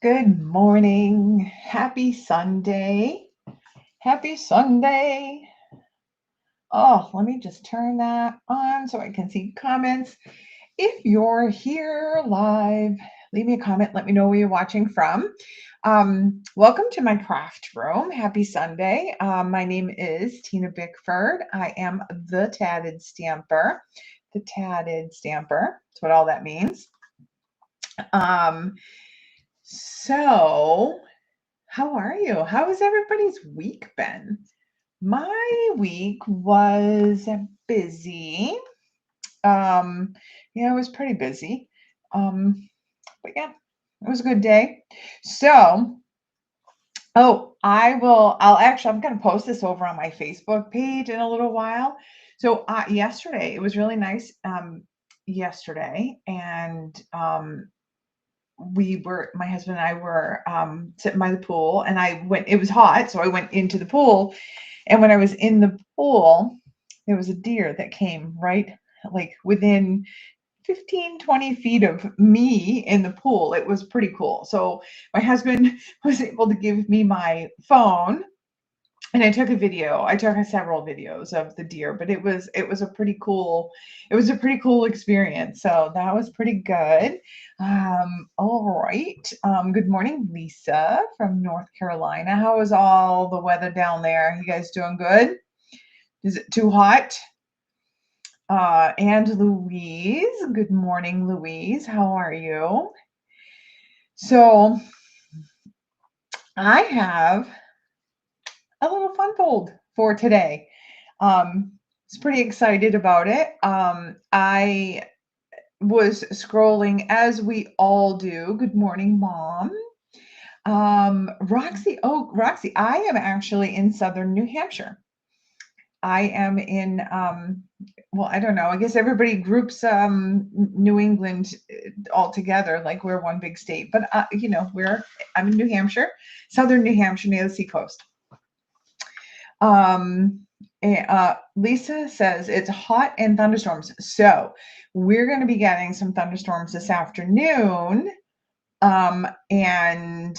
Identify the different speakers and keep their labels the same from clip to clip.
Speaker 1: Good morning. Happy Sunday. Happy Sunday. Oh, let me just turn that on so I can see comments. If you're here live, leave me a comment. Let me know where you're watching from. Welcome to my craft room. Happy Sunday. My name is Tina Bickford. I am the Tatted Stamper. The Tatted Stamper. That's what all that means. So how are you? How has everybody's week been? My week was busy. Yeah, it was pretty busy. But yeah, it was a good day. So, I'm going to post this over on my Facebook page in a little while. So, yesterday, it was really nice, yesterday, and, my husband and I were sitting by the pool, and it was hot, so I went into the pool. And when I was in the pool, there was a deer that came right like within 15, 20 feet of me in the pool. It was pretty cool. So my husband was able to give me my phone, and I took a video. I took several videos of the deer, but it was a pretty cool experience. So that was pretty good. All right. Good morning, Lisa from North Carolina. How is all the weather down there? You guys doing good? Is it too hot? And Louise. Good morning, Louise. How are you? So I have a little fun fold for today. Was pretty excited about it. I was scrolling as we all do. Good morning, Mom. Roxy. Oh, Roxy, I am actually in southern New Hampshire. I am in, well, I don't know. I guess everybody groups New England all together, like we're one big state. But, I'm in New Hampshire, southern New Hampshire near the seacoast. Lisa says it's hot and thunderstorms. So we're going to be getting some thunderstorms this afternoon. And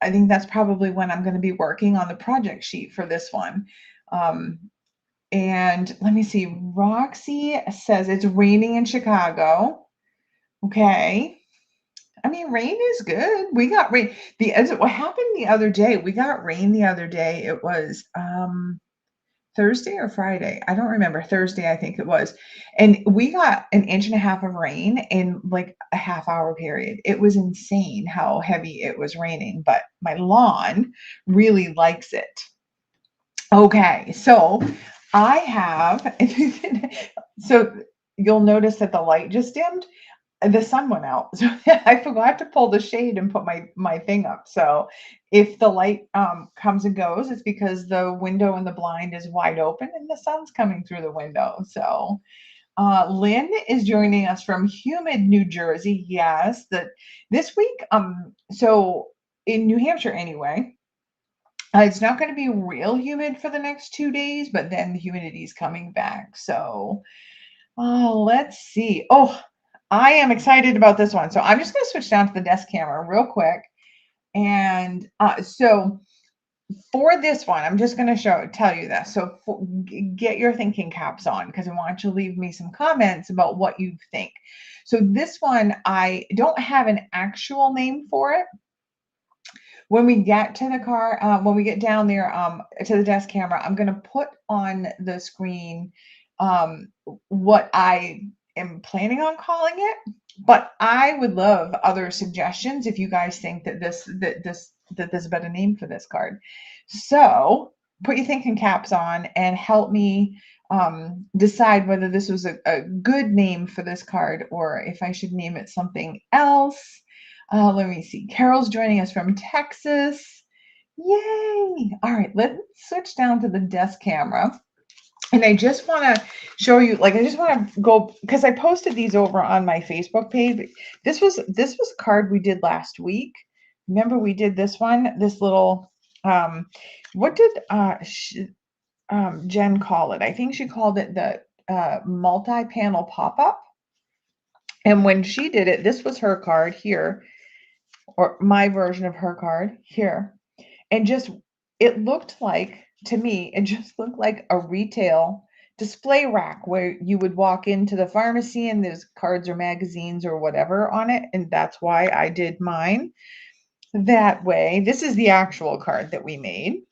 Speaker 1: I think that's probably when I'm going to be working on the project sheet for this one. And let me see. Roxy says it's raining in Chicago. Okay. I mean, rain is good. We got rain. What happened the other day? We got rain the other day. It was Thursday or Friday. I don't remember. Thursday, I think it was. And we got 1.5 inches of rain in like a half-hour period. It was insane how heavy it was raining, but my lawn really likes it. Okay, so I have, so you'll notice that the light just dimmed. The sun went out, so I forgot to pull the shade and put my thing up. So if the light comes and goes, it's because the window in the blind is wide open and the sun's coming through the window. So Lynn is joining us from humid New Jersey. Yes, this week, so in New Hampshire anyway, it's not going to be real humid for the next 2 days, but then the humidity is coming back. So let's see. Oh, I am excited about this one. So I'm just going to switch down to the desk camera real quick. And so for this one, I'm just going to tell you this. So get your thinking caps on, because I want you to leave me some comments about what you think. So this one, I don't have an actual name for it. When we get to the car, when we get down there to the desk camera, I'm going to put on the screen what I am planning on calling it. But I would love other suggestions if you guys think that there's a better name for this card. So put your thinking caps on and help me decide whether this was a good name for this card or if I should name it something else. Let me see. Carol's joining us from Texas. Yay! All right, let's switch down to the desk camera. And I just want to show you, I just want to go, because I posted these over on my Facebook page. This was a card we did last week. Remember we did this one, this little, what did Jen call it? I think she called it the multi-panel pop-up. And when she did it, this was her card here. or my version of her card here. And just, it looked like, to me, it just looked like a retail display rack where you would walk into the pharmacy and there's cards or magazines or whatever on it. And that's why I did mine that way. This is the actual card that we made.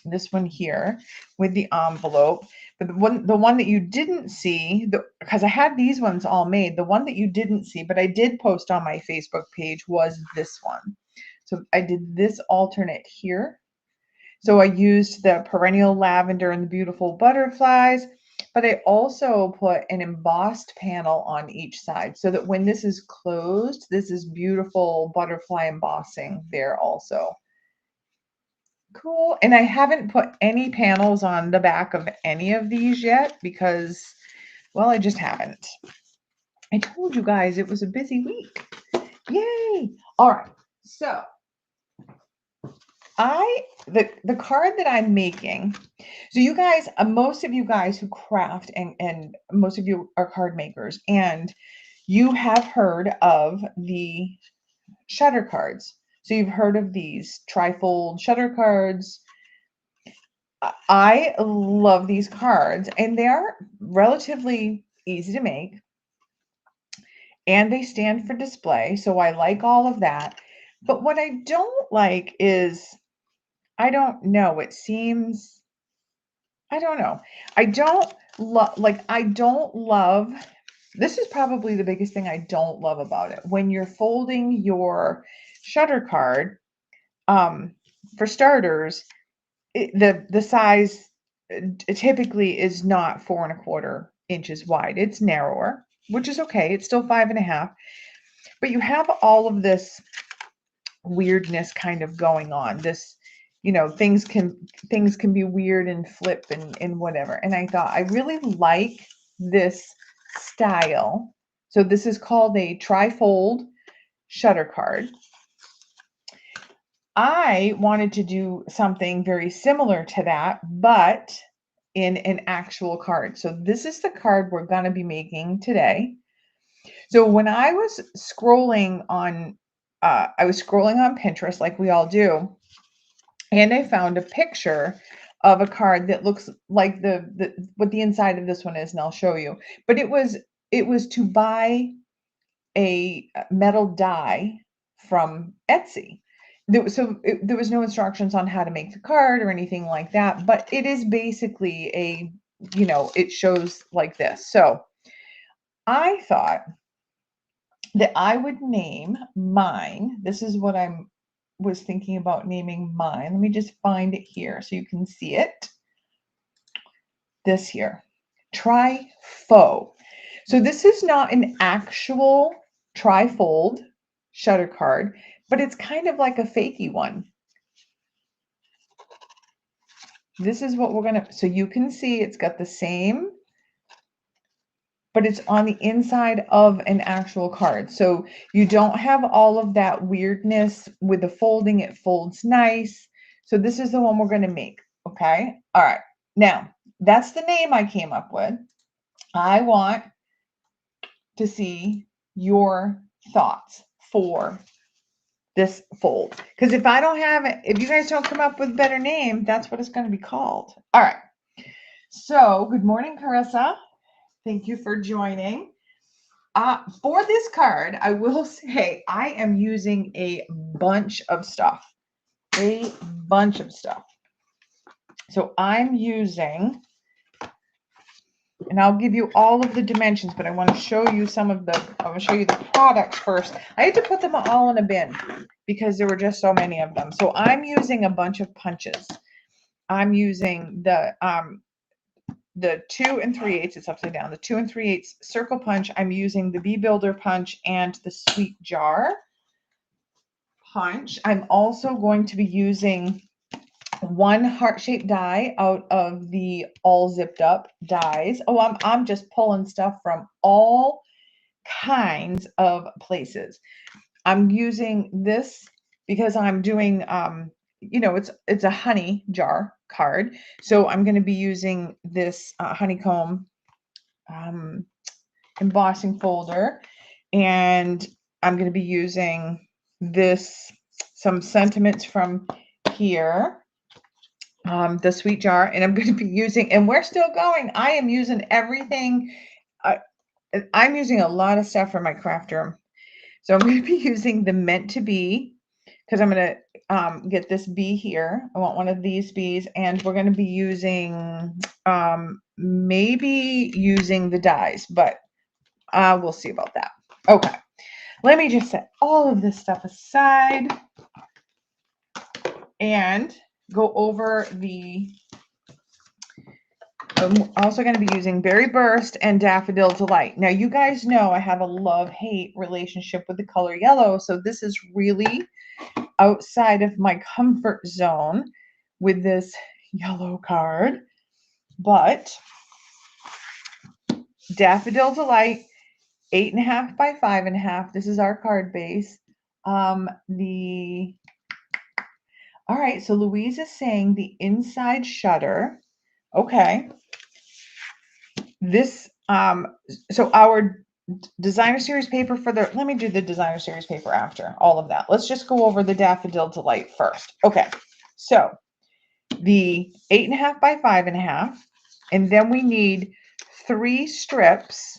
Speaker 1: This one here with the envelope. But the one that you didn't see, because I had these ones all made, the one that you didn't see, but I did post on my Facebook page, was this one. So I did this alternate here. So I used the perennial lavender and the beautiful butterflies, but I also put an embossed panel on each side so that when this is closed, this is beautiful butterfly embossing there also. Cool. And I haven't put any panels on the back of any of these yet because, well, I just haven't. I told you guys it was a busy week. Yay. All right. So the card that I'm making, so you guys, most of you guys who craft and most of you are card makers, and you have heard of the shutter cards. So you've heard of these trifold shutter cards. I love these cards, and they are relatively easy to make, and they stand for display. So I like all of that. But what I don't like is, I don't know, it seems, I don't know. I don't love, this is probably the biggest thing I don't love about it. When you're folding your shutter card, for starters, the size typically is not 4¼ inches wide. It's narrower, which is okay. It's still 5½, but you have all of this weirdness kind of going on. This, things can be weird and flip and whatever. And I thought I really like this style. So this is called a trifold shutter card. I wanted to do something very similar to that, but in an actual card. So this is the card we're going to be making today. So when I was scrolling on, Pinterest like we all do, and I found a picture of a card that looks like what the inside of this one is, and I'll show you. But it was to buy a metal die from Etsy. There was no instructions on how to make the card or anything like that, but it is basically it shows like this. So I thought that I would name mine. This is what I was thinking about naming mine. Let me just find it here so you can see it. This here, try Faux. So this is not an actual trifold shutter card, but it's kind of like a fakey one. This is what we're going to, so you can see it's got the same, but it's on the inside of an actual card. So you don't have all of that weirdness with the folding. It folds nice. So this is the one we're going to make. Okay. All right. Now that's the name I came up with. I want to see your thoughts for this fold, because if I don't have it, if you guys don't come up with a better name, that's what it's going to be called. All right. So good morning, Carissa. Thank you for joining. For this card, I will say I am using a bunch of stuff. So I'm using, and I'll give you all of the dimensions, but I want to show you I want to show you the products first. I had to put them all in a bin because there were just so many of them. So I'm using a bunch of punches. I'm using the 2 3/8, it's upside down, the 2 3/8 circle punch. I'm using the Bee Builder punch and the Sweet Jar punch. I'm also going to be using one heart-shaped die out of the all zipped up dies. Oh, I'm just pulling stuff from all kinds of places. I'm using this because I'm doing it's a honey jar card. So I'm going to be using this honeycomb embossing folder, and I'm going to be using some sentiments from here, the sweet jar, and I'm going to be using, and we're still going. I am using everything. I'm using a lot of stuff for my craft room. So I'm going to be using the Meant to Be, because I'm going to get this bee here. I want one of these bees, and we're going to be using, maybe using the dies, but we'll see about that. Okay, let me just set all of this stuff aside and go over the, I'm also going to be using Berry Burst and Daffodil Delight. Now, you guys know I have a love-hate relationship with the color yellow, so this is really outside of my comfort zone with this yellow card. But Daffodil Delight, 8.5 by 5.5. This is our card base. All right, so Louise is saying the inside shutter. Okay. This, so our designer series paper for the, let me do the designer series paper after all of that. Let's just go over the Daffodil Delight first. Okay, so the 8.5 by 5.5, and then we need 3 strips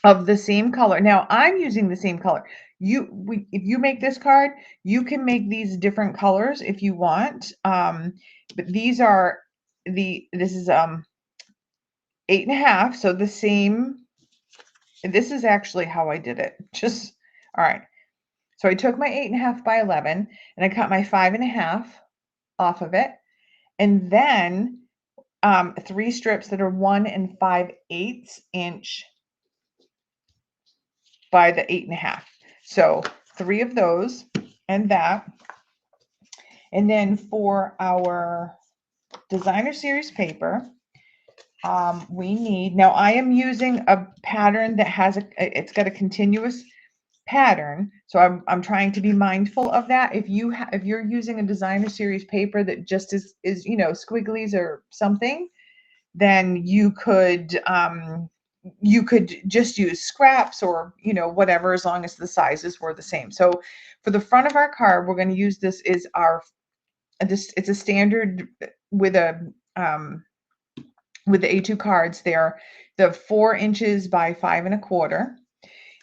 Speaker 1: of the same color. Now I'm using the same color. If you make this card, you can make these different colors if you want. But these are this is 8.5, so the same. This is actually how I did it. Just all right. So I took my 8.5 by 11 and I cut my 5.5 off of it, and then 3 strips that are 1 5/8 inch by the 8.5. So 3 of those and that. And then for our designer series paper, we need, now I am using a pattern that has it's got a continuous pattern. So I'm trying to be mindful of that. If you're using a designer series paper that just is, you know, squigglies or something, then you could just use scraps or, you know, whatever, as long as the sizes were the same. So for the front of our card, we're going to use this is our, it's a standard with the A2 cards. They're the 4 inches by 5 1/4.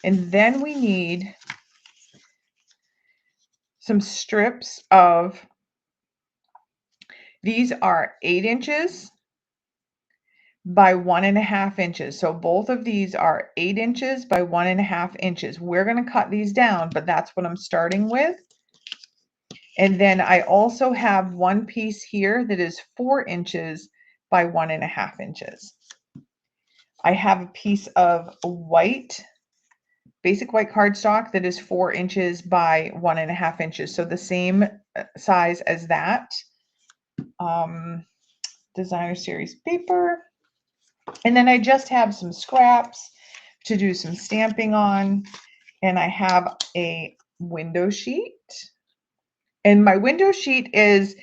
Speaker 1: And then we need some strips of, these are 8 inches by 1 1/2 inches. So both of these are 8 inches by 1 1/2 inches. We're going to cut these down, but that's what I'm starting with. And then I also have one piece here that is 4 inches by 1 1/2 inches. I have a piece of white, basic white cardstock that is 4 inches by 1 1/2 inches. So the same size as that. Designer series paper. And then I just have some scraps to do some stamping on. And I have a window sheet. And my window sheet is,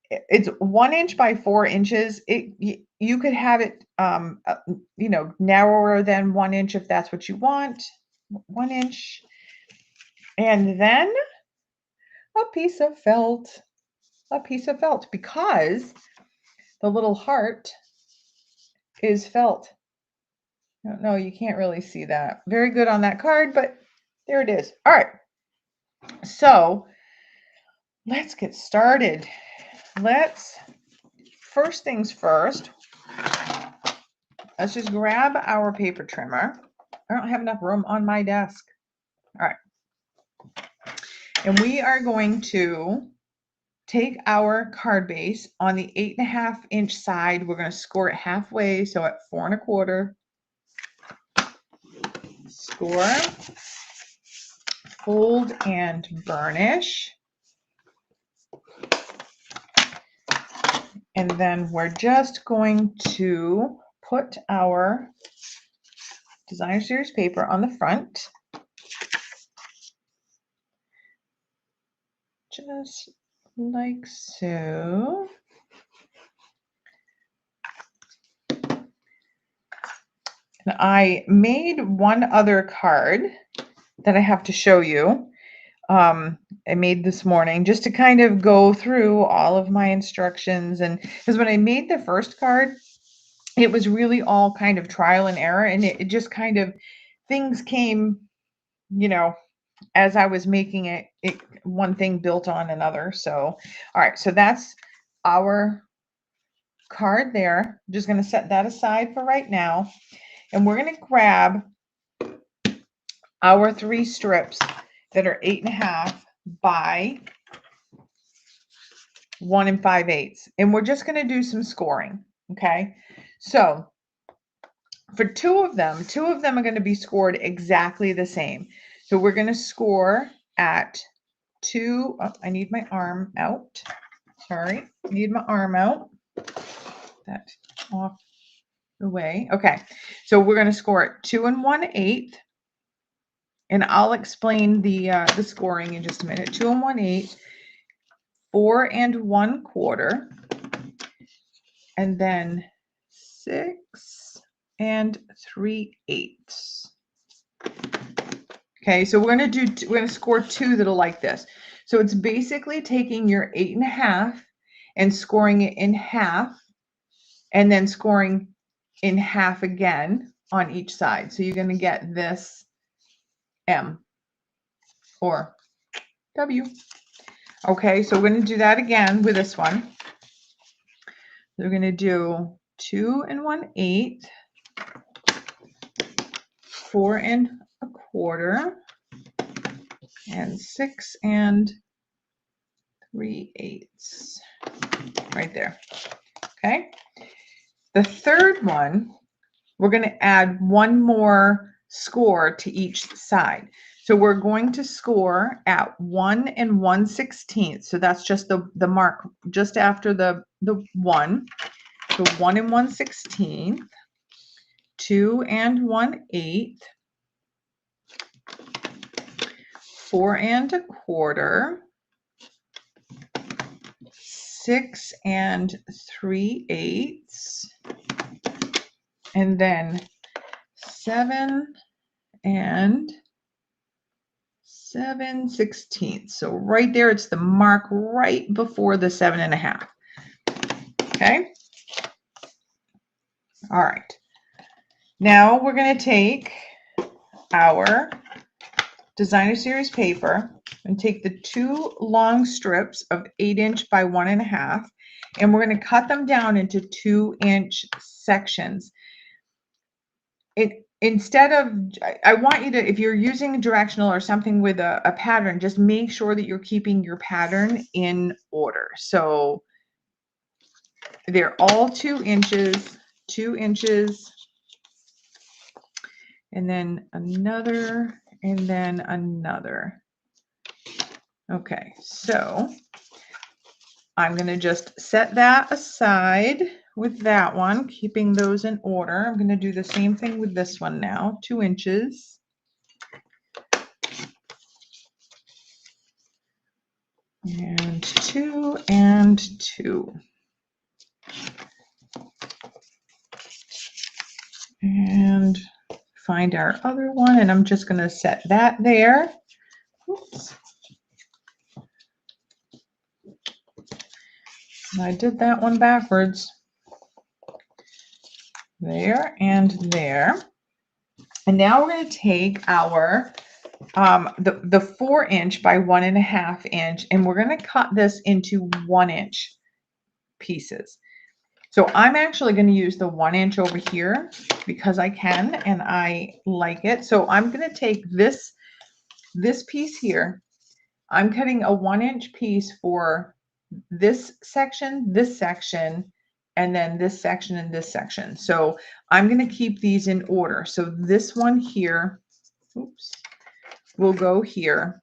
Speaker 1: it's 1 inch by 4 inches. You could have it, you know, narrower than 1 inch if that's what you want. 1 inch. And then a piece of felt, because the little heart is felt. No, you can't really see that very good on that card, but there it is. All right. So let's get started. First things first, let's just grab our paper trimmer. I don't have enough room on my desk. All right. And we are going to take our card base on the 8.5 inch side. We're going to score it halfway. So at 4 1/4, score, fold and burnish. And then we're just going to put our designer series paper on the front. Just like so. And I made one other card that I have to show you. I made this morning just to kind of go through all of my instructions. And because when I made the first card, it was really all kind of trial and error, and it just kind of, things came, you know, as I was making it, one thing built on another. So, all right, so that's our card there. I'm just going to set that aside for right now. And we're going to grab our 3 strips that are 8.5 by 1 5/8. And we're just going to do some scoring. Okay. So for 2 of them are going to be scored exactly the same. So we're going to score at 2. Oh, I need my arm out. Sorry. I need my arm out. That off the way. Okay. So we're going to score at 2 1/8. And I'll explain the scoring in just a minute. 2 1/8, 4 1/4, and then 6 3/8. Okay, so we're gonna score 2 that are like this. So it's basically taking your 8.5 and scoring it in half, and then scoring in half again on each side. So you're gonna get this M or W. Okay, so we're going to do that again with this one. We're going to do 2 1/8, 4 1/4, and 6 3/8. Right there. Okay. The third one, we're going to add one more score to each side. So we're going to score at 1 1/16. So that's just the mark just after the 1. So 1 1/16, 2 1/8, 4 1/4, 6 3/8, and then 7 7/16. So right there, it's the mark right before the 7.5. Okay. All right. Now we're going to take our designer series paper and take the 2 long strips of 8" by 1.5, and we're going to cut them down into 2" sections. Instead of, I want you to, if you're using directional or something with a pattern, just make sure that you're keeping your pattern in order. So they're all 2 inches, 2 inches, and then another, and then another. Okay, so I'm going to just set that aside with that one, keeping those in order. I'm going to do the same thing with this one now, 2 inches. And 2 and 2. And find our other one, and I'm just going to set that there. Oops. I did that one backwards. There and there. And now we're going to take our the 4" by 1.5", and we're going to cut this into 1" pieces. So I'm actually going to use the 1" over here because I can and I like it. So I'm going to take this piece here. I'm cutting a 1" piece for this section, and then this section and this section. So I'm going to keep these in order. So this one here, oops, will go here.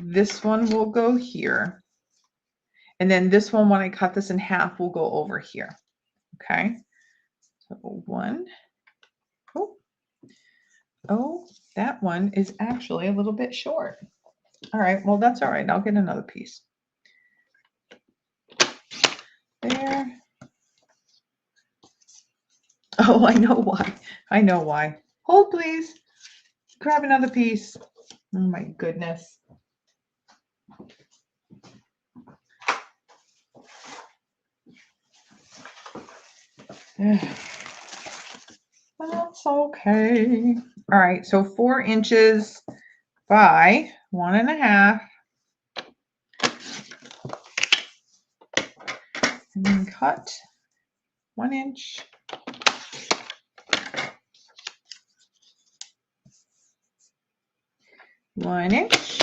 Speaker 1: This one will go here. And then this one, when I cut this in half, will go over here. Okay. So 1. Oh, that one is actually a little bit short. All right. Well, that's all right. I'll get another piece. There. Oh, I know why. I know why. Hold, please. Grab another piece. Oh my goodness. That's okay. All right, so 4 inches by 1.5. And then cut 1 inch. One inch.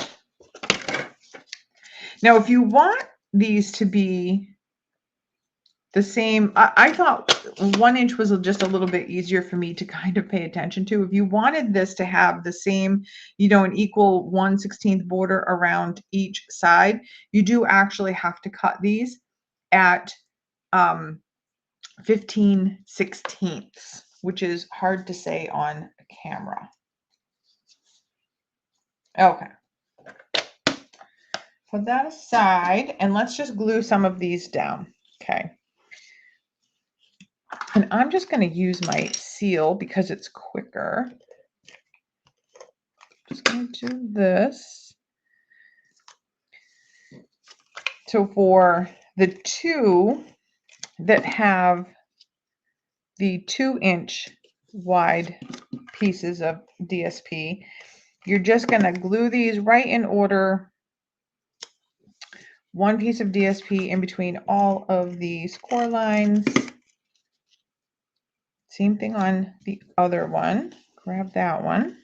Speaker 1: Now, if you want these to be the same, I thought 1 inch was just a little bit easier for me to kind of pay attention to. If you wanted this to have the same, you know, an equal 1/16 border around each side, you do actually have to cut these at 15/16, which is hard to say on camera. Okay. Put that aside and let's just glue some of these down. Okay. And I'm just going to use my seal because it's quicker. Just going to do this. So for the 2 that have the 2-inch wide pieces of DSP, you're just going to glue these right in order. 1 piece of DSP in between all of these core lines. Same thing on the other one. Grab that one.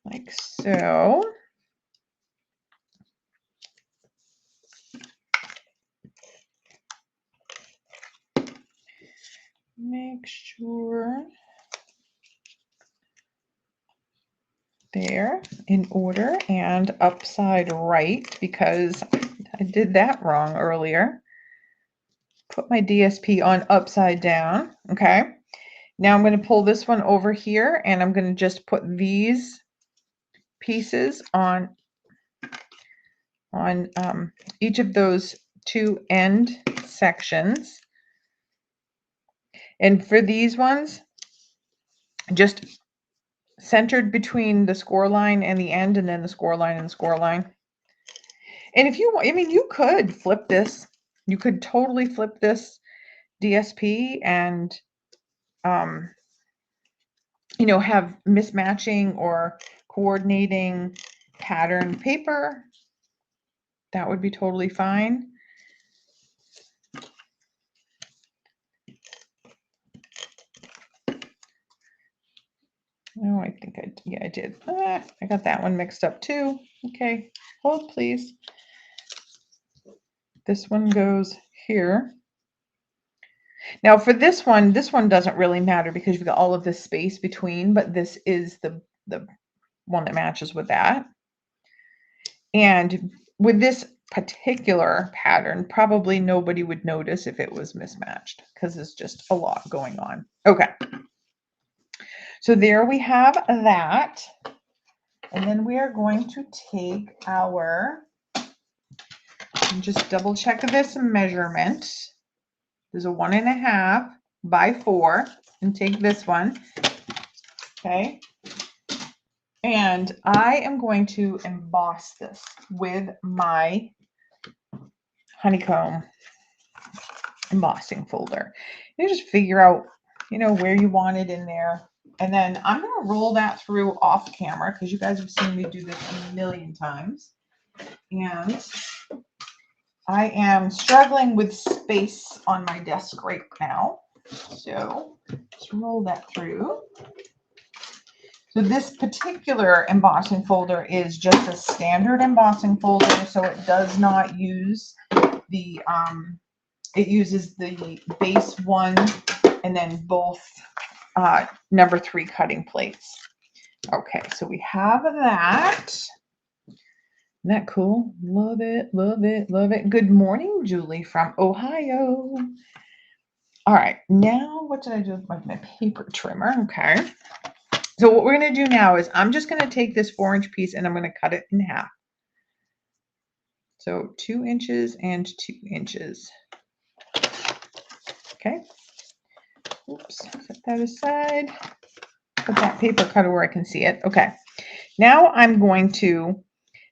Speaker 1: Like so. Make sure they're in order and upside right because I did that wrong earlier. Put my DSP on upside down. Okay. Now I'm going to pull this one over here and I'm going to just put these pieces on each of those 2 end sections. And for these ones, just centered between the score line and the end, and then the score line and the score line. And if you want, I mean, you could flip this. You could totally flip this DSP and, you know, have mismatching or coordinating pattern paper. That would be totally fine. Oh, I think I did. I got that one mixed up too. Okay, hold please. This one goes here. Now for this one doesn't really matter because you've got all of this space between, but this is the one that matches with that. And with this particular pattern, probably nobody would notice if it was mismatched because there's just a lot going on. Okay. So there we have that. And then we are going to take our, and just double check this measurement. There's a 1.5 by 4, and take this one. Okay. And I am going to emboss this with my honeycomb embossing folder. You just figure out, you know, where you want it in there. And then I'm going to roll that through off camera because you guys have seen me do this a million times. And I am struggling with space on my desk right now. So let's roll that through. So this particular embossing folder is just a standard embossing folder, so it does not use the, it uses the base one and then both number 3 cutting plates. Okay, so we have that. Isn't that cool? Love it, love it, love it. Good morning, Julie from Ohio. All right, now what did I do with my paper trimmer? Okay. So what we're going to do now is I'm just going to take this 4-inch piece and I'm going to cut it in half. So 2 inches and 2 inches. Okay. Oops, set that aside. Put that paper cutter where I can see it. Okay. Now I'm going to,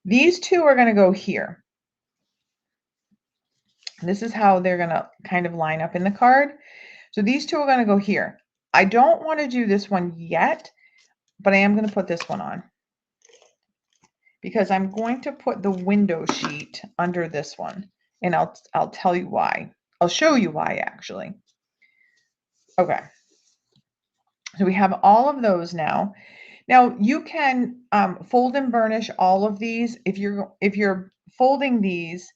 Speaker 1: these two are going to go here. This is how they're going to kind of line up in the card. So these two are going to go here. I don't want to do this one yet, but I am going to put this one on because I'm going to put the window sheet under this one, and I'll tell you why. I'll show you why actually. Okay. So we have all of those now. Now you can fold and burnish all of these. If you're folding these,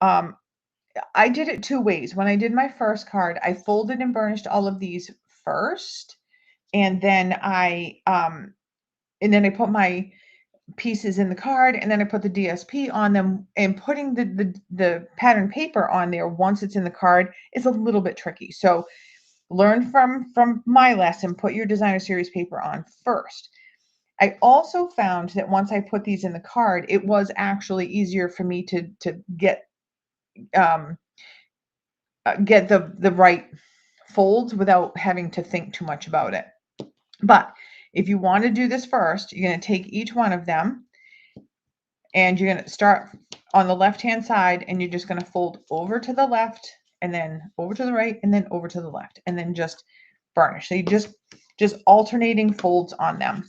Speaker 1: I did it 2 ways. When I did my first card, I folded and burnished all of these first, and then I put my pieces in the card, and then I put the DSP on them, and putting the pattern paper on there once it's in the card is a little bit tricky. So learn from my lesson, put your designer series paper on first. I also found that once I put these in the card, it was actually easier for me to get the right folds without having to think too much about it. But if you want to do this first, you're going to take each one of them and you're going to start on the left hand side, and you're just going to fold over to the left and then over to the right and then over to the left, and then just burnish. So you just alternating folds on them.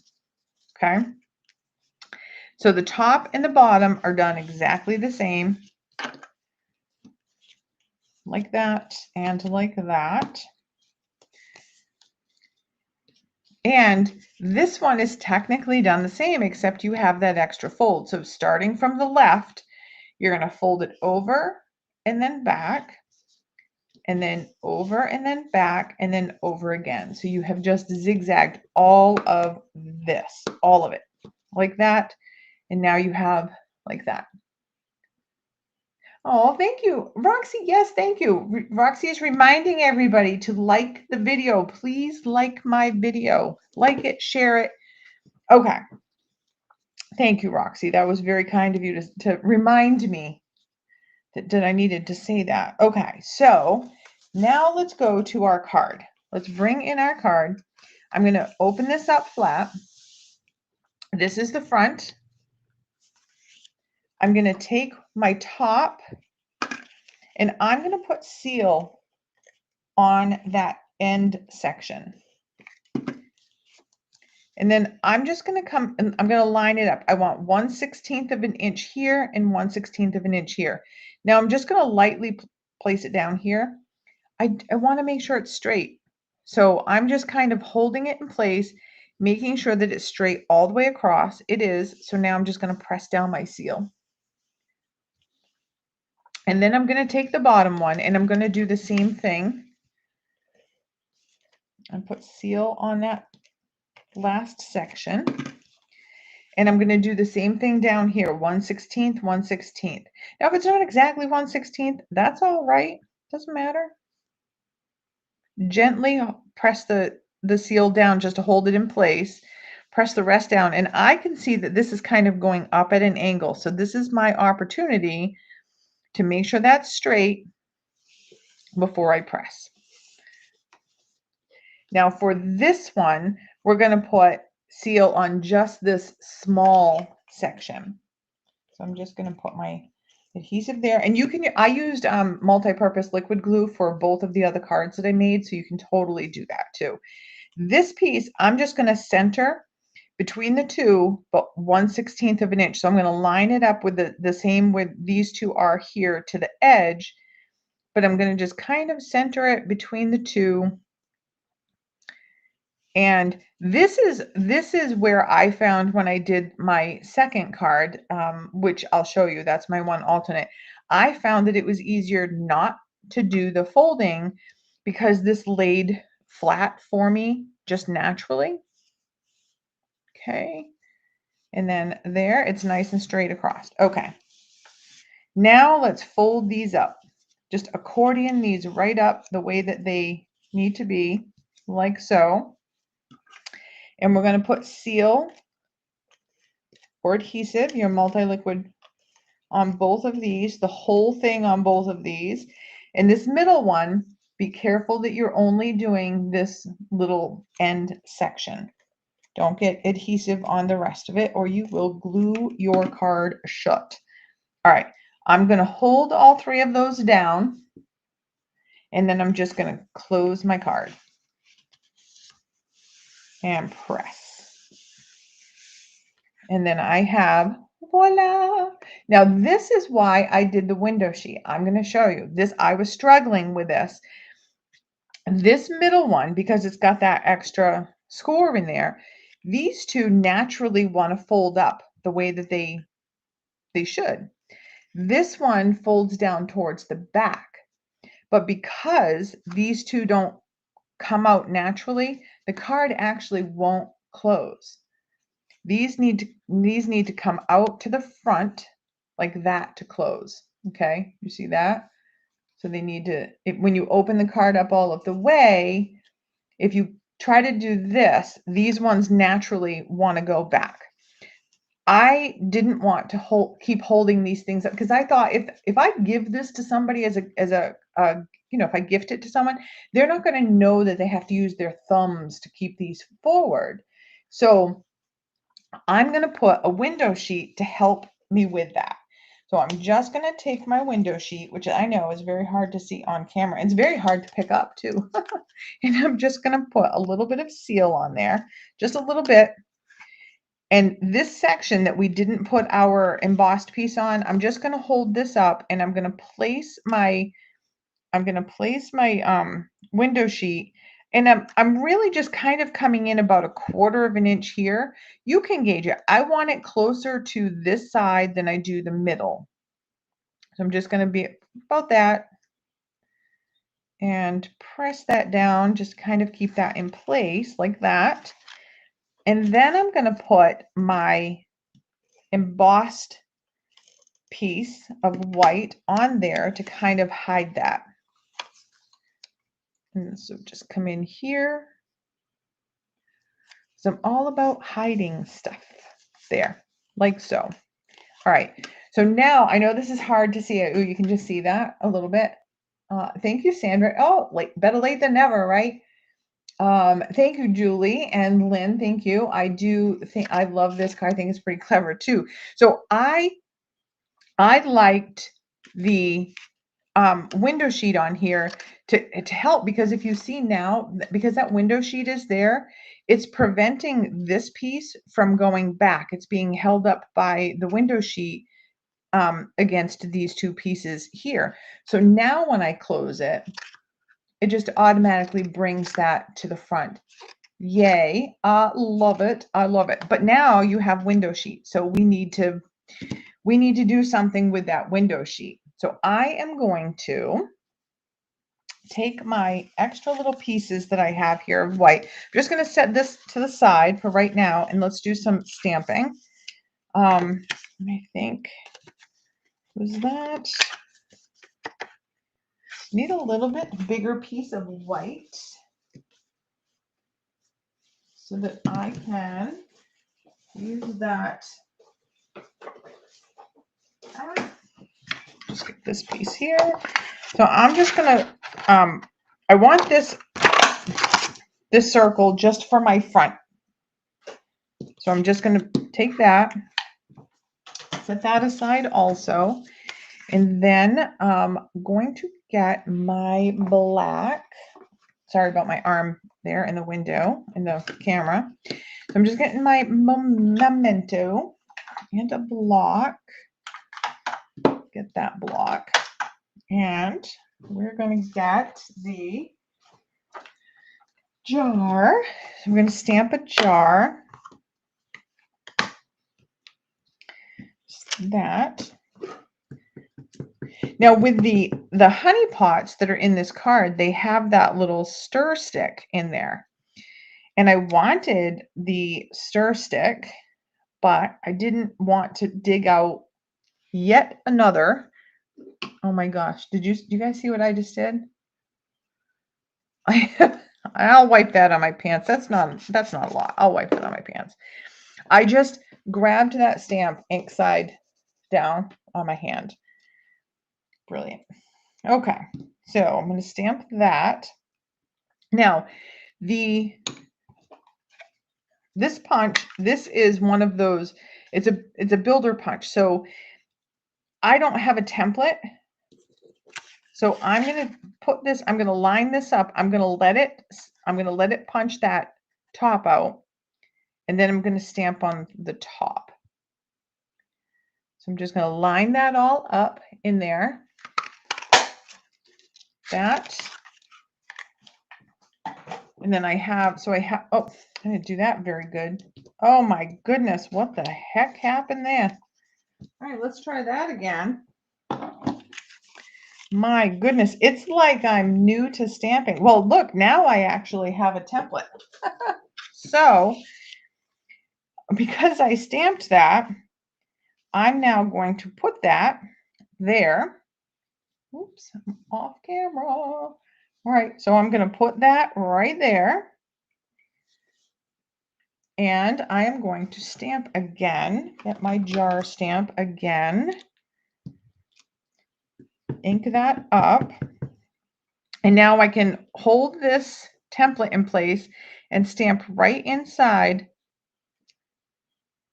Speaker 1: Okay. So the top and the bottom are done exactly the same, like that and like that. And this one is technically done the same, except you have that extra fold. So starting from the left, you're going to fold it over and then back, and then over and then back, and then over again. So you have just zigzagged all of this, all of it, like that. And now you have like that. Oh, thank you, Roxy. Yes, thank you. Roxy is reminding everybody to like the video. Please like my video. Like it, share it. Okay. Thank you, Roxy. That was very kind of you to remind me that I needed to say that. Okay, so now let's go to our card. Let's bring in our card. I'm going to open this up flat. This is the front. I'm going to take my top, and I'm going to put seal on that end section. And then I'm just going to come and I'm going to line it up. I want 1/16 of an inch here and 1/16 of an inch here. Now I'm just going to lightly place it down here. I want to make sure it's straight. So I'm just kind of holding it in place, making sure that it's straight all the way across. It is. So now I'm just going to press down my seal. And then I'm going to take the bottom one and I'm going to do the same thing and put seal on that last section. And I'm going to do the same thing down here, 1/16, 1/16. Now, if it's not exactly 1/16, that's all right. Doesn't matter. Gently press the seal down just to hold it in place. Press the rest down. And I can see that this is kind of going up at an angle. So this is my opportunity to make sure that's straight before I press. Now for this one, we're going to put seal on just this small section. So I'm just going to put my adhesive there, and you can, I used multi-purpose liquid glue for both of the other cards that I made, so you can totally do that too. This piece, I'm just going to center between the two, but 1/16 of an inch. So I'm going to line it up with the same with these two are here to the edge, but I'm going to just kind of center it between the two. And this is where I found when I did my second card, which I'll show you, that's my one alternate. I found that it was easier not to do the folding because this laid flat for me just naturally. Okay. And then there, it's nice and straight across. Okay. Now let's fold these up. Just accordion these right up the way that they need to be, like so. And we're going to put seal or adhesive, your multi-liquid on both of these, the whole thing on both of these. And this middle one, be careful that you're only doing this little end section. Don't get adhesive on the rest of it or you will glue your card shut. All right, I'm going to hold all three of those down and then I'm just going to close my card and press. And then I have, voila. Now this is why I did the window sheet. I'm going to show you this. I was struggling with this. This middle one, because it's got that extra score in there, these two naturally want to fold up the way that they should. This one folds down towards the back, but because these two don't come out naturally, the card actually won't close. These need to come out to the front like that to close. Okay, you see that? So they need to, when you open the card up all of the way, if you try to do this, these ones naturally want to go back. I didn't want to keep holding these things up because I thought if I give this to somebody as a you know, if I gift it to someone, they're not going to know that they have to use their thumbs to keep these forward. So I'm going to put a window sheet to help me with that. So I'm just going to take my window sheet, which I know is very hard to see on camera. It's very hard to pick up too. And I'm just going to put a little bit of seal on there, just a little bit. And this section that we didn't put our embossed piece on, I'm just going to hold this up and I'm going to place my window sheet. And I'm really just kind of coming in about 1/4 of an inch here. You can gauge it. I want it closer to this side than I do the middle. So I'm just going to be about that and press that down, just kind of keep that in place like that. And then I'm going to put my embossed piece of white on there to kind of hide that. And so just come in here. So I'm all about hiding stuff there, like so. All right, so now I know this is hard to see. Oh, you can just see that a little bit. Thank you, Sandra. Oh, better late than never, right? Thank you, Julie and Lynn. Thank you. I do think I love this card. I think it's pretty clever too. So I liked the window sheet on here to help, because if you see now, because that window sheet is there, it's preventing this piece from going back. It's being held up by the window sheet against these two pieces here. So now when I close it, it just automatically brings that to the front. Yay, I love it. I love it. But now you have window sheet. So we need to do something with that window sheet. So I am going to take my extra little pieces that I have here of white. I'm just going to set this to the side for right now, and let's do some stamping. I think, was that? Need a little bit bigger piece of white so that I can use that. Just get this piece here. So I'm just gonna, I want this circle just for my front. So I'm just gonna take that, set that aside also. And then I'm going to get my black, sorry about my arm there in the window, in the camera. So I'm just getting my memento and a block. Get that block. And we're going to get the jar. So we're going to stamp a jar. Just that. Now with the honey pots that are in this card, they have that little stir stick in there. And I wanted the stir stick, but I didn't want to dig out yet another. Oh my gosh, do you guys see what I just did? I'll wipe that on my pants. That's not a lot. I'll wipe it on my pants. I just grabbed that stamp ink side down on my hand. Brilliant. Okay, so I'm going to stamp that. Now, this punch, this is one of those, it's a builder punch. So I don't have a template. So I'm going to put this, I'm going to line this up. I'm going to let it punch that top out. And then I'm going to stamp on the top. So I'm just going to line that all up in there. That. And then I have, oh, I didn't do that very good. Oh my goodness, what the heck happened there? All right, let's try that again. My goodness, it's like I'm new to stamping. Well, look, now I actually have a template. So, because I stamped that, I'm now going to put that there. Oops, I'm off camera. All right, so I'm going to put that right there. And I am going to stamp again, get my jar stamp again, ink that up. And now I can hold this template in place and stamp right inside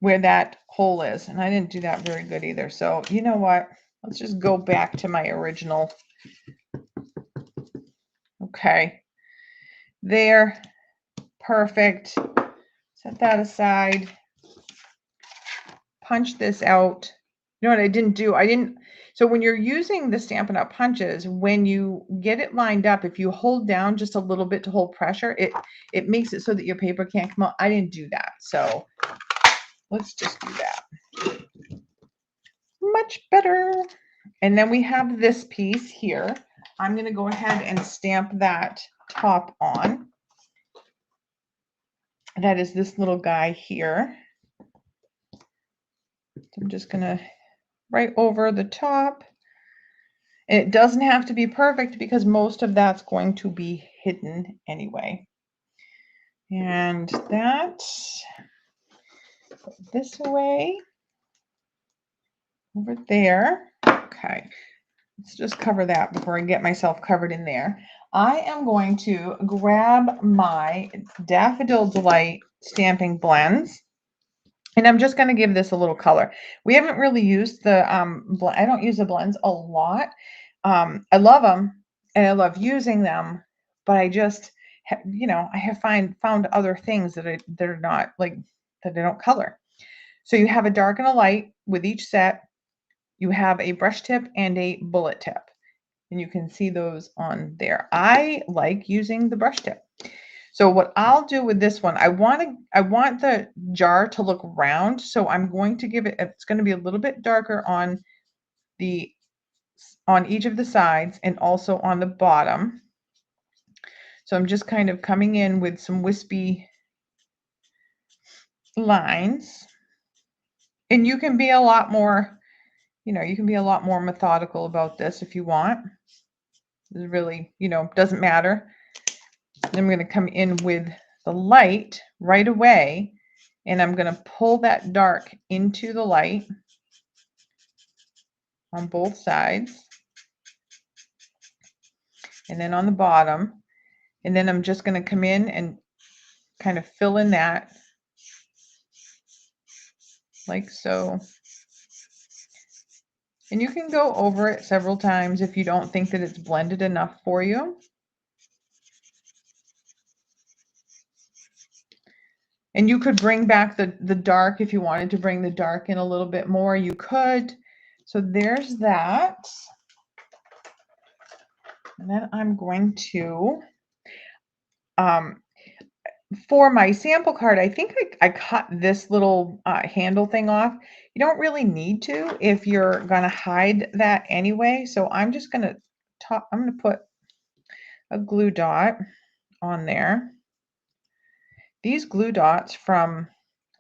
Speaker 1: where that hole is. And I didn't do that very good either. So you know what? Let's just go back to my original. Okay. There. Perfect. Set that aside. Punch this out. You know what I didn't do? So when you're using the Stampin' Up! Punches, when you get it lined up, if you hold down just a little bit to hold pressure, it makes it so that your paper can't come out. I didn't do that. So let's just do that. Much better. And then we have this piece here. I'm going to go ahead and stamp that top on. That is this little guy here. I'm just going to right over the top. And it doesn't have to be perfect because most of that's going to be hidden anyway. And that, put this away, over there. Okay, let's just cover that before I get myself covered in there. I am going to grab my Daffodil Delight stamping blends. And I'm just going to give this a little color. We haven't really used the, I don't use the blends a lot. I love them and I love using them, but I just, I have found other things that are not like, that I don't color. So you have a dark and a light with each set. You have a brush tip and a bullet tip. And you can see those on there. I like using the brush tip. So what I'll do with this one, I want the jar to look round. So I'm going to give it, it's going to be a little bit darker on each of the sides and also on the bottom. So I'm just kind of coming in with some wispy lines. And you can be a lot more, you can be a lot more methodical about this if you want. It really, doesn't matter. Then I'm going to come in with the light right away, and I'm going to pull that dark into the light on both sides, and then on the bottom. And then I'm just going to come in and kind of fill in that like so. And you can go over it several times if you don't think that it's blended enough for you. And you could bring back the dark if you wanted to bring the dark in a little bit more, you could. So there's that. And then I'm going to, for my sample card, I think I cut this little handle thing off. You don't really need to if you're going to hide that anyway. So I'm just going to put a glue dot on there. These glue dots from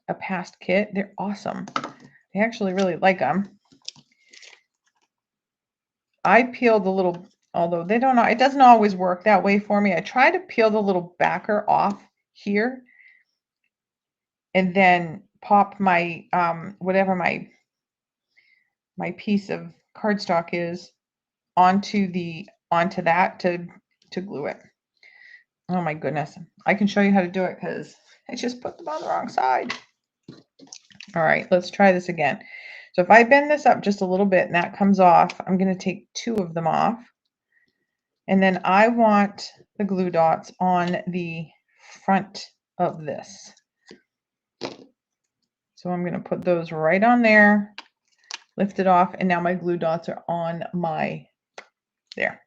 Speaker 1: a past kit, they're awesome. I actually really like them. I peeled the little, although they don't, it doesn't always work that way for me. I try to peel the little backer off here and then pop my, whatever my my piece of cardstock is onto that to glue it. Oh my goodness. I can show you how to do it because I just put them on the wrong side. All right, let's try this again. So if I bend this up just a little bit and that comes off, I'm going to take 2 of them off. And then I want the glue dots on the front of this. So I'm going to put those right on there, lift it off, and now my glue dots are on my, there.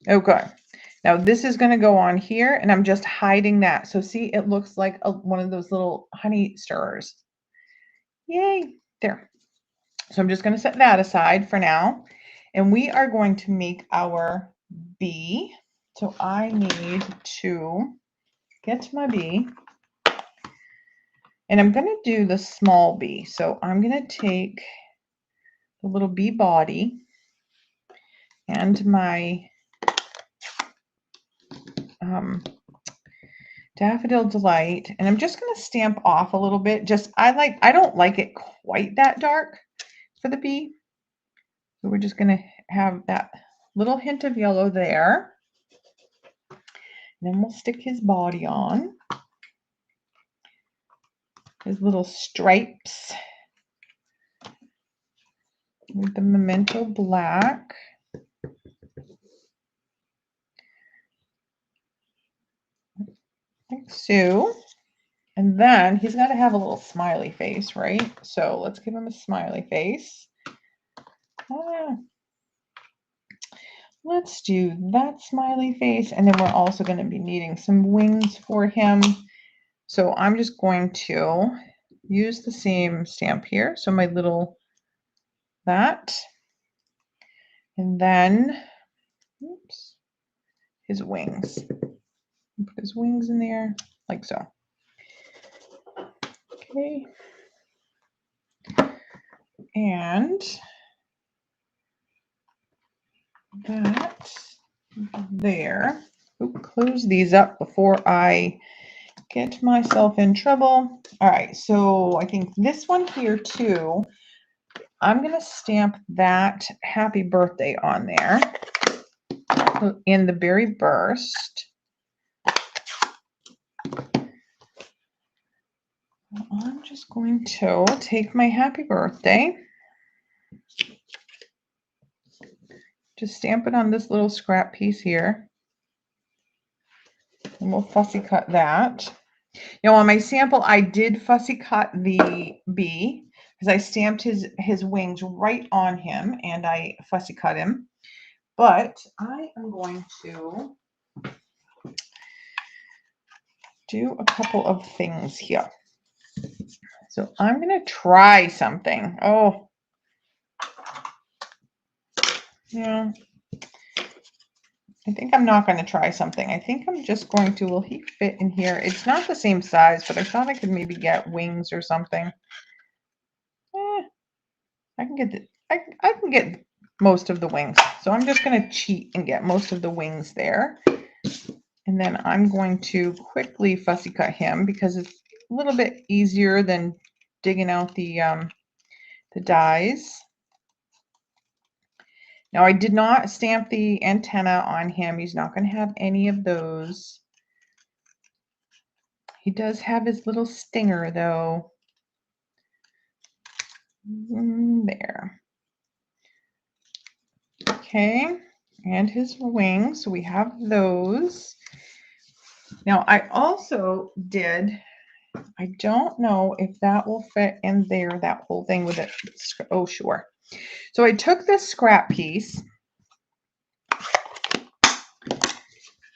Speaker 1: Okay. Now this is going to go on here, and I'm just hiding that. So see, it looks like one of those little honey stirrers. Yay, there. So I'm just going to set that aside for now. And we are going to make our bee. So I need to get to my bee. And I'm going to do the small bee. So I'm going to take the little bee body and my Daffodil Delight, and I'm just going to stamp off a little bit. I don't like it quite that dark for the bee. So we're just going to have that little hint of yellow there. And then we'll stick his body on. His little stripes with the Memento black. Like so. And then he's got to have a little smiley face, right? So let's give him a smiley face. Let's do that smiley face. And then we're also going to be needing some wings for him. So I'm just going to use the same stamp here. So my little, that. And then, oops, his wings. Put his wings in there, like so. Okay. And that there. Oops, close these up before I get myself in trouble. All right, so I think this one here too, I'm going to stamp that happy birthday on there in the berry burst. I'm just going to take my happy birthday, just stamp it on this little scrap piece here, and we'll fussy cut that. You know, on my sample, I did fussy cut the bee because I stamped his wings right on him, and I fussy cut him. But I am going to do a couple of things here. So I'm going to try something. Oh, yeah. I think I'm not going to try something. I think I'm just going to, will he fit in here? It's not the same size, but I thought I could maybe get wings or something. I can get I can get most of the wings. So I'm just going to cheat and get most of the wings there. And then I'm going to quickly fussy cut him because it's a little bit easier than digging out the dies. Now I did not stamp the antenna on him. He's not going to have any of those. He does have his little stinger though. There. Okay, and his wings. So we have those. Now I also did, I don't know if that will fit in there, that whole thing with it. Oh, sure. So I took this scrap piece,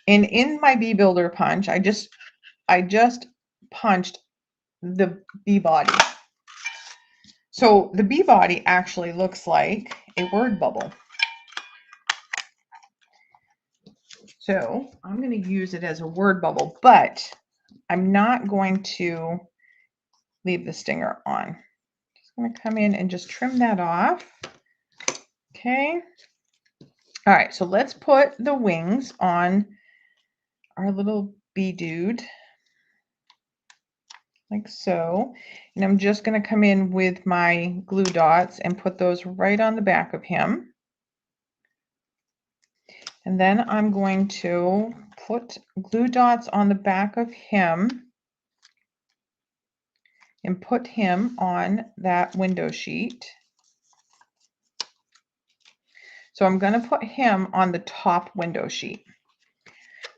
Speaker 1: and in my bee builder punch, I just punched the bee body. So the bee body actually looks like a word bubble. So I'm going to use it as a word bubble, but I'm not going to leave the stinger on. Just going to come in and just trim that off. Okay. All right, so let's put the wings on our little bee dude like so. And I'm just going to come in with my glue dots and put those right on the back of him. And then I'm going to put glue dots on the back of him and put him on that window sheet. So I'm going to put him on the top window sheet.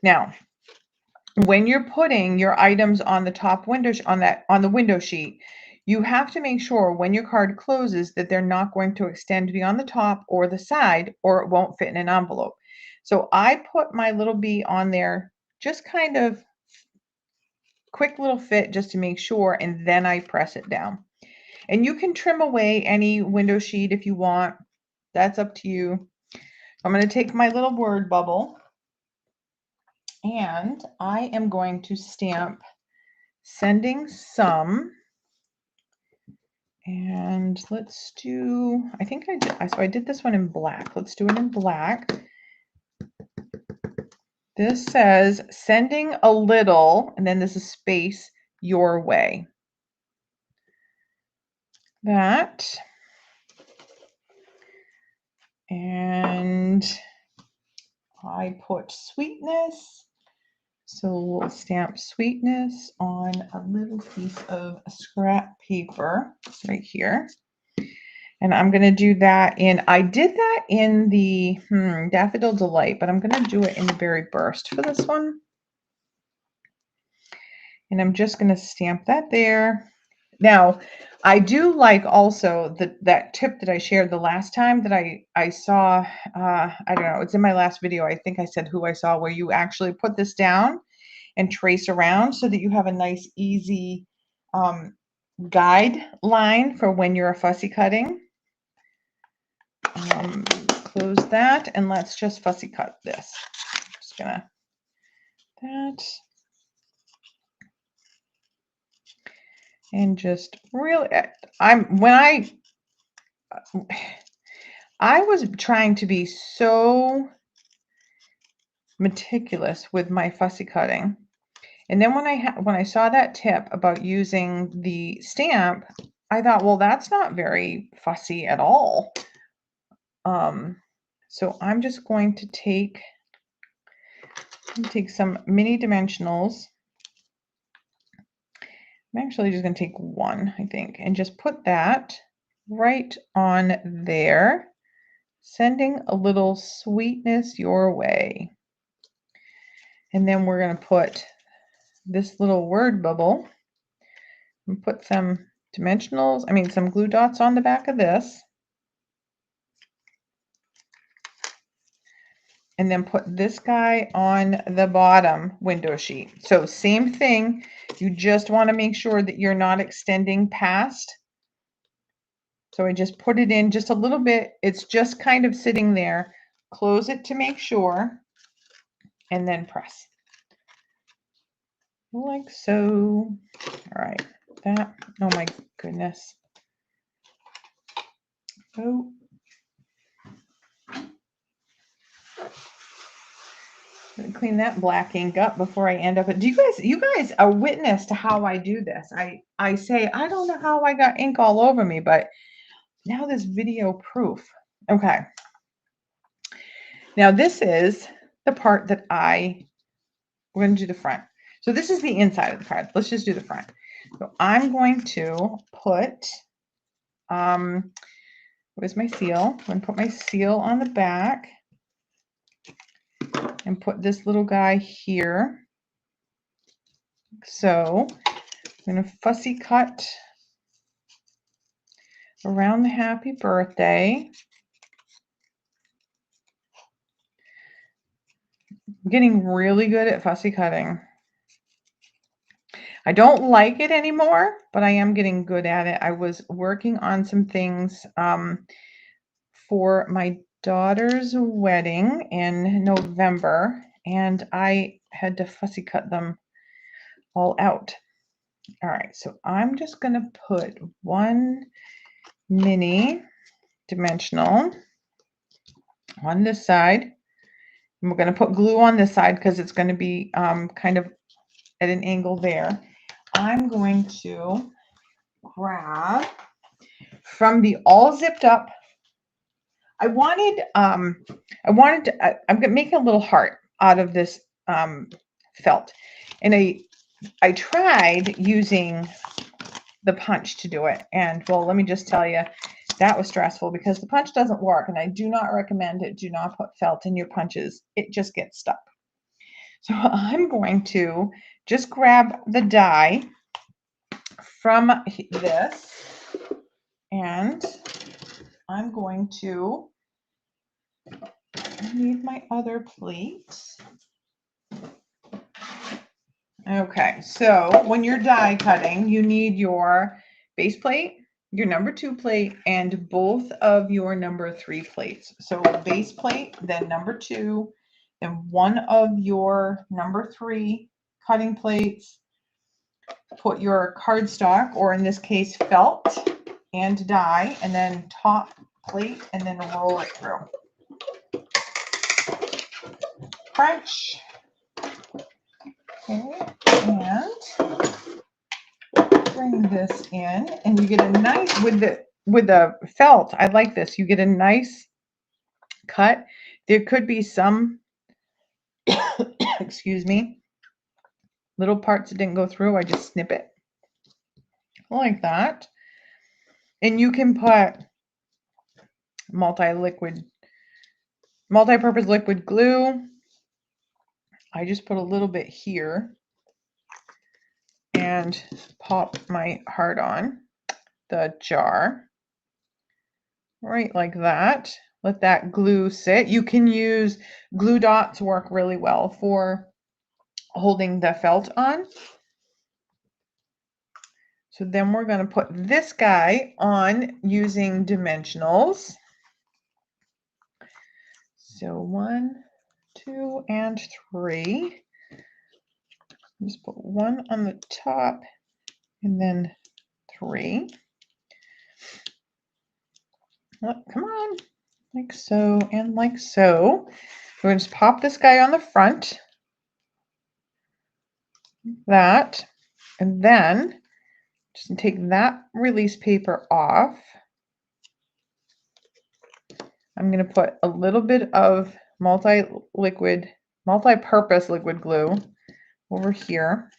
Speaker 1: Now, when you're putting your items on the top window on the window sheet, you have to make sure when your card closes that they're not going to extend beyond the top or the side, or it won't fit in an envelope. So I put my little bee on there, just kind of quick little fit just to make sure, and then I press it down. And you can trim away any window sheet if you want. That's up to you. I'm going to take my little word bubble and I am going to stamp sending some. And let's do, I think I did this one in black. Let's do it in black. This says sending a little, and then this is space, your way. That. And I put sweetness. So we'll stamp sweetness on a little piece of scrap paper right here. And I'm going to do that in, I did that in the Daffodil Delight, but I'm going to do it in the Berry Burst for this one. And I'm just going to stamp that there. Now, I do like also that tip that I shared the last time that I saw, I don't know, it's in my last video. I think I said who I saw, where you actually put this down and trace around so that you have a nice, easy guideline for when you're fussy cutting. Close that and let's just fussy cut this. Just gonna that and just really, I was trying to be so meticulous with my fussy cutting, and then when I saw that tip about using the stamp, I thought, well, that's not very fussy at all. So I'm just going to take some mini dimensionals. I'm actually just going to take one, I think, and just put that right on there, sending a little sweetness your way. And then we're going to put this little word bubble and put some dimensionals, some glue dots on the back of this. And then put this guy on the bottom window sheet. So same thing, you just want to make sure that you're not extending past. So I just put it in just a little bit. It's just kind of sitting there. Close it to make sure, and then press. Like so. All right, that, oh my goodness. Oh. Clean that black ink up before I end up. Do you guys are witness to how I do this. I say, I don't know how I got ink all over me, but now there's video proof. Okay. Now this is the part that we're going to do the front. So this is the inside of the card. Let's just do the front. So I'm going to put, where's my seal? I'm going to put my seal on the back and put this little guy here. So I'm going to fussy cut around the happy birthday. I'm getting really good at fussy cutting. I don't like it anymore, but I am getting good at it. I was working on some things for my daughter's wedding in November, and I had to fussy cut them all out. All right, so I'm just going to put one mini dimensional on this side. And we're going to put glue on this side because it's going to be kind of at an angle there. I'm going to grab from the all zipped up. I'm gonna make a little heart out of this felt, and I tried using the punch to do it, and well, let me just tell you, that was stressful because the punch doesn't work, and I do not recommend it. Do not put felt in your punches; it just gets stuck. So I'm going to just grab the die from this, and I'm going to need my other plate. Okay, so when you're die cutting, you need your base plate, your number 2 plate, and both of your number 3 plates. So base plate, then number 2, then one of your number 3 cutting plates. Put your cardstock, or in this case felt, and die, and then top plate, and then roll it through. Crunch. Okay, and bring this in, and you get a nice, with the felt, I like this, you get a nice cut. There could be some excuse me, little parts that didn't go through. I just snip it like that, and you can put multi-purpose liquid glue. I just put a little bit here and pop my heart on the jar right like that. Let that glue sit. You can use glue dots, work really well for holding the felt on. So then we're going to put this guy on using dimensionals. So 1, 2, and 3. Just put 1 on the top and then 3. Oh, come on, like so and like so. We're going to just pop this guy on the front, that, and then just take that release paper off. I'm going to put a little bit of multi-purpose liquid glue over here.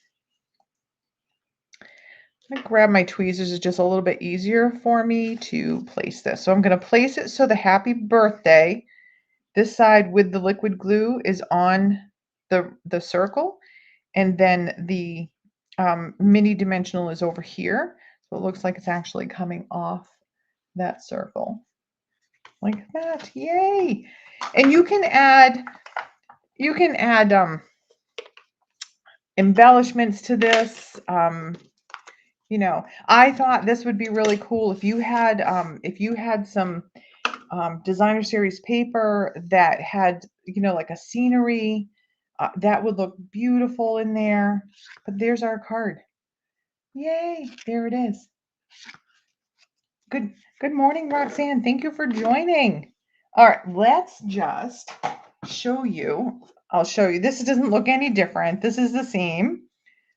Speaker 1: I grab my tweezers, it's just a little bit easier for me to place this. So I'm going to place it so the happy birthday, this side with the liquid glue, is on the circle, and then the mini dimensional is over here. So it looks like it's actually coming off that circle like that. Yay! And you can add embellishments to this. You know, I thought this would be really cool if you had some designer series paper that had, you know, like a scenery, that would look beautiful in there. But there's our card. Yay, there it is. Good morning, Roxanne. Thank you for joining. All right, let's just show you. I'll show you. This doesn't look any different. This is the same.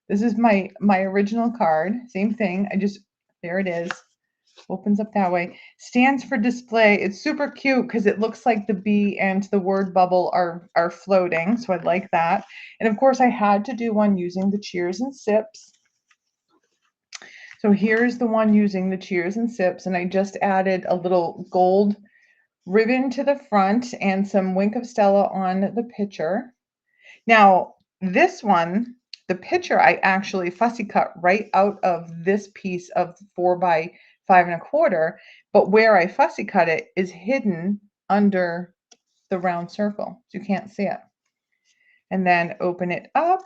Speaker 1: This is my original card. Same thing. There it is. Opens up that way. Stands for display. It's super cute because it looks like the bee and the word bubble are floating. So I like that. And of course I had to do one using the cheers and sips. So here's the one using the cheers and sips, and I just added a little gold ribbon to the front and some Wink of Stella on the picture. Now this one, the picture, I actually fussy cut right out of this piece of 4 by 5 1/4, but where I fussy cut it is hidden under the round circle, so you can't see it. And then open it up.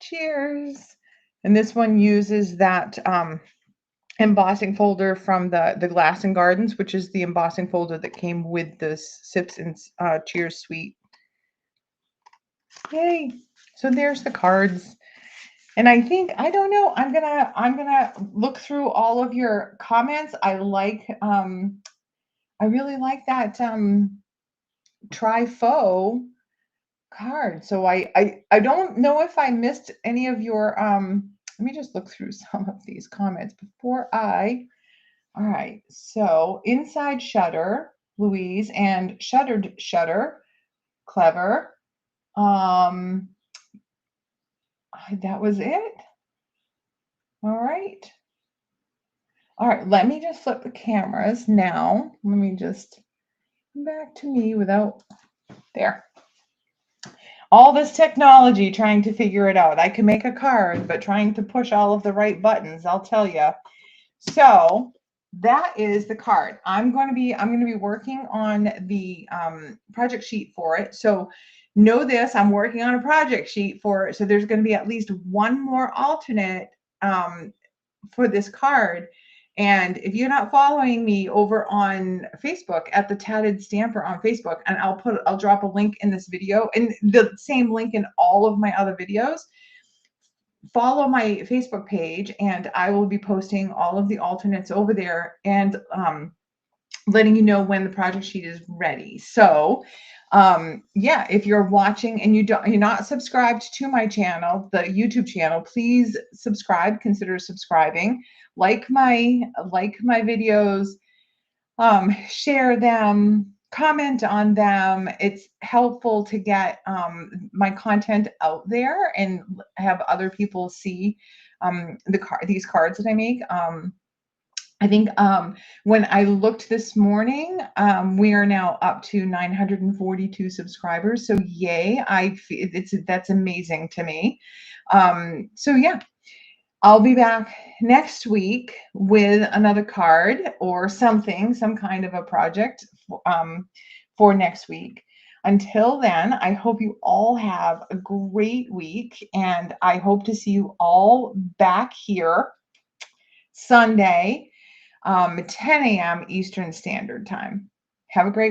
Speaker 1: Cheers. And this one uses that embossing folder from the Glass and Gardens, which is the embossing folder that came with this Sips and Cheers suite. Yay! So there's the cards. And I think, I don't know, I'm gonna look through all of your comments. I really like that try Faux card. So I don't know if I missed any of your let me just look through some of these comments before I all right. So inside Shutter, Louise, and Shuttered Shutter, clever. Um that was it. All right. All right, let me just flip the cameras now. Let me just come back to me without there. All this technology trying to figure it out. I can make a card, but trying to push all of the right buttons, I'll tell you. So that is the card. I'm going to be working on the project sheet for it. So know this, I'm working on a project sheet for it. So there's going to be at least one more alternate for this card. And if you're not following me over on Facebook at the Tatted Stamper on Facebook, and I'll drop a link in this video and the same link in all of my other videos. Follow my Facebook page and I will be posting all of the alternates over there and letting you know when the project sheet is ready. So yeah, if you're watching and you're not subscribed to my channel, the YouTube channel, please subscribe, consider subscribing, like my videos, share them, comment on them. It's helpful to get my content out there and have other people see these cards that I make. I think when I looked this morning, we are now up to 942 subscribers. So yay! That's amazing to me. So yeah, I'll be back next week with another card or something, some kind of a project for next week. Until then, I hope you all have a great week, and I hope to see you all back here Sunday, 10 a.m. Eastern Standard Time. Have a great week.